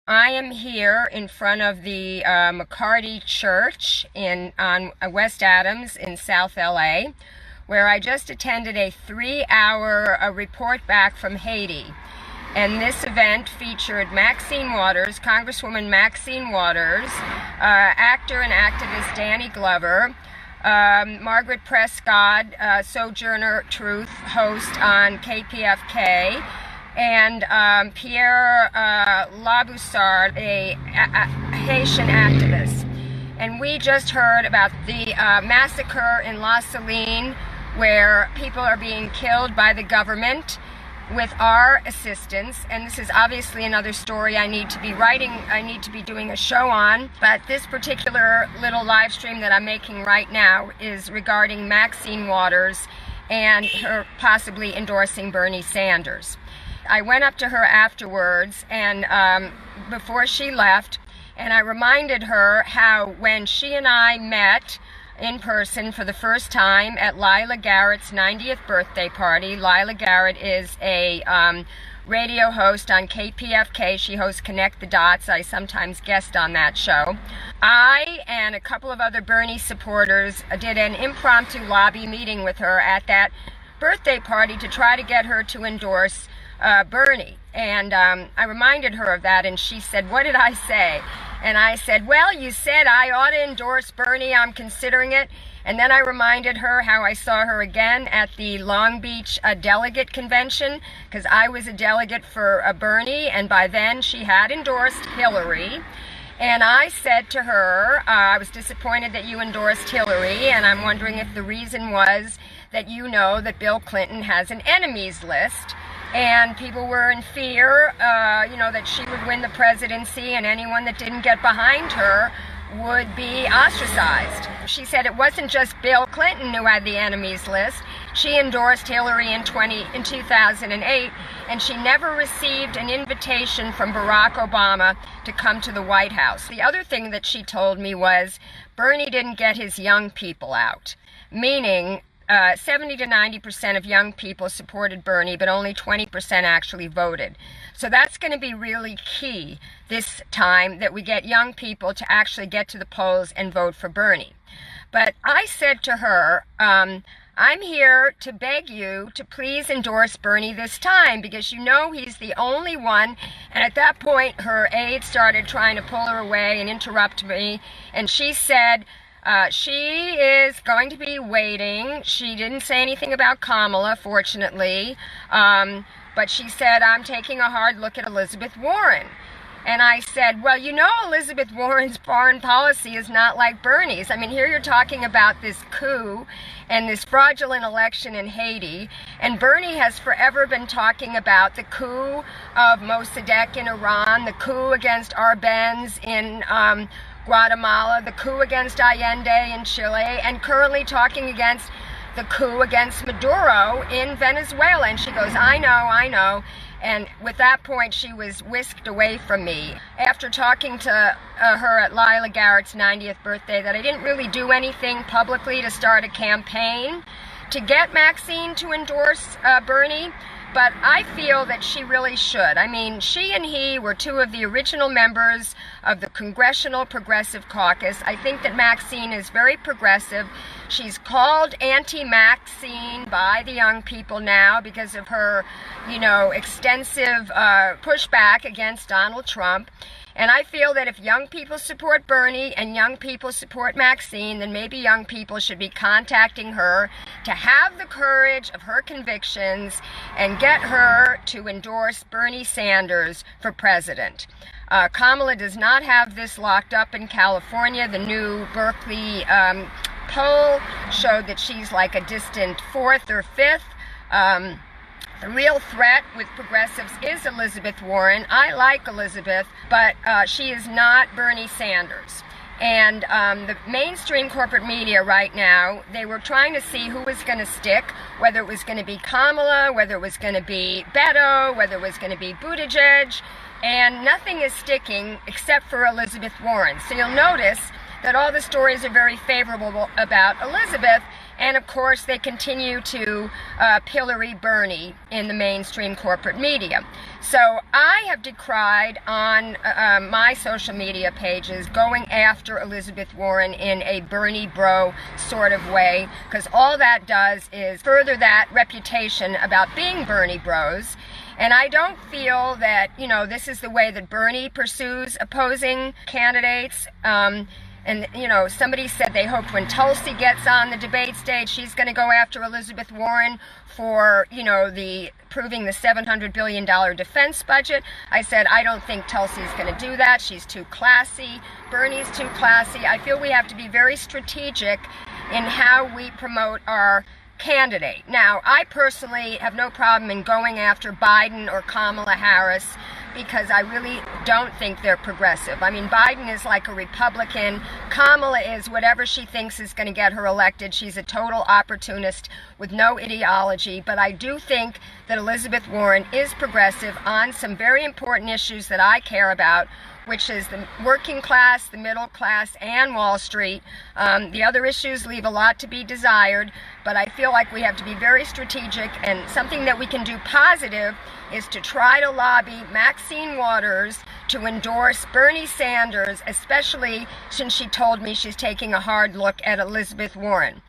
I am here in front of the McCarty Church on West Adams in South LA, where I just attended a 3-hour report back from Haiti. And this event featured Maxine Waters, Congresswoman Maxine Waters, actor and activist Danny Glover, Margaret Prescott, Sojourner Truth host on KPFK, and Pierre Laboussard, a Haitian activist. And we just heard about the massacre in La Saline, where people are being killed by the government with our assistance. And this is obviously another story I need to be writing, I need to be doing a show on. But this particular little live stream that I'm making right now is regarding Maxine Waters and her possibly endorsing Bernie Sanders. I went up to her afterwards and before she left, and I reminded her how when she and I met in person for the first time at Lila Garrett's 90th birthday party. Lila Garrett is a radio host on KPFK. She hosts Connect the Dots. I sometimes guest on that show. I and a couple of other Bernie supporters did an impromptu lobby meeting with her at that birthday party to try to get her to endorse Bernie. And I reminded her of that, and she said, "What did I say?" And I said, "Well, you said I ought to endorse Bernie. I'm considering it." And then I reminded her how I saw her again at the Long Beach delegate convention, because I was a delegate for Bernie, and by then she had endorsed Hillary. And I said to her, I was disappointed that you endorsed Hillary, and I'm wondering if the reason was that you know that Bill Clinton has an enemies list. And people were in fear, that she would win the presidency and anyone that didn't get behind her would be ostracized. She said it wasn't just Bill Clinton who had the enemies list. She endorsed Hillary in 2008, and she never received an invitation from Barack Obama to come to the White House. The other thing that she told me was Bernie didn't get his young people out, meaning 70 to 90% of young people supported Bernie, but only 20% actually voted. So that's going to be really key this time, that we get young people to actually get to the polls and vote for Bernie. But I said to her, I'm here to beg you to please endorse Bernie this time, because you know he's the only one. And at that point, her aide started trying to pull her away and interrupt me, and she said, she is going to be waiting. She didn't say anything about Kamala, fortunately, but she said, I'm taking a hard look at Elizabeth Warren. And I said, well, you know, Elizabeth Warren's foreign policy is not like Bernie's. I mean, here you're talking about this coup and this fraudulent election in Haiti, and Bernie has forever been talking about the coup of Mossadegh in Iran, the coup against Arbenz in Guatemala, the coup against Allende in Chile, and currently talking against the coup against Maduro in Venezuela. And she goes, I know. And with that point, she was whisked away from me. After talking to her at Lila Garrett's 90th birthday, that I didn't really do anything publicly to start a campaign to get Maxine to endorse Bernie. But I feel that she really should. I mean, she and he were two of the original members of the Congressional Progressive Caucus. I think that Maxine is very progressive. She's called Auntie Maxine by the young people now because of her, extensive pushback against Donald Trump. And I feel that if young people support Bernie and young people support Maxine, then maybe young people should be contacting her to have the courage of her convictions and get her to endorse Bernie Sanders for president. Kamala does not have this locked up in California. The new Berkeley poll showed that she's like a distant fourth or fifth. The real threat with progressives is Elizabeth Warren. I like Elizabeth, but she is not Bernie Sanders. And the mainstream corporate media right now, they were trying to see who was going to stick, whether it was going to be Kamala, whether it was going to be Beto, whether it was going to be Buttigieg, and nothing is sticking except for Elizabeth Warren. So you'll notice that all the stories are very favorable about Elizabeth, And of course, they continue to pillory Bernie in the mainstream corporate media. So I have decried on my social media pages going after Elizabeth Warren in a Bernie bro sort of way, because all that does is further that reputation about being Bernie bros. And I don't feel that, this is the way that Bernie pursues opposing candidates. And, somebody said they hoped when Tulsi gets on the debate stage, she's going to go after Elizabeth Warren for, proving the $700 billion defense budget. I said, I don't think Tulsi's going to do that. She's too classy. Bernie's too classy. I feel we have to be very strategic in how we promote our candidate. Now, I personally have no problem in going after Biden or Kamala Harris because I really don't think they're progressive. I mean, Biden is like a Republican. Kamala is whatever she thinks is going to get her elected. She's a total opportunist with no ideology. But I do think that Elizabeth Warren is progressive on some very important issues that I care about, which is the working class, the middle class, and Wall Street. The other issues leave a lot to be desired, but I feel like we have to be very strategic, and something that we can do positive is to try to lobby Maxine to endorse Bernie Sanders, especially since she told me she's taking a hard look at Elizabeth Warren.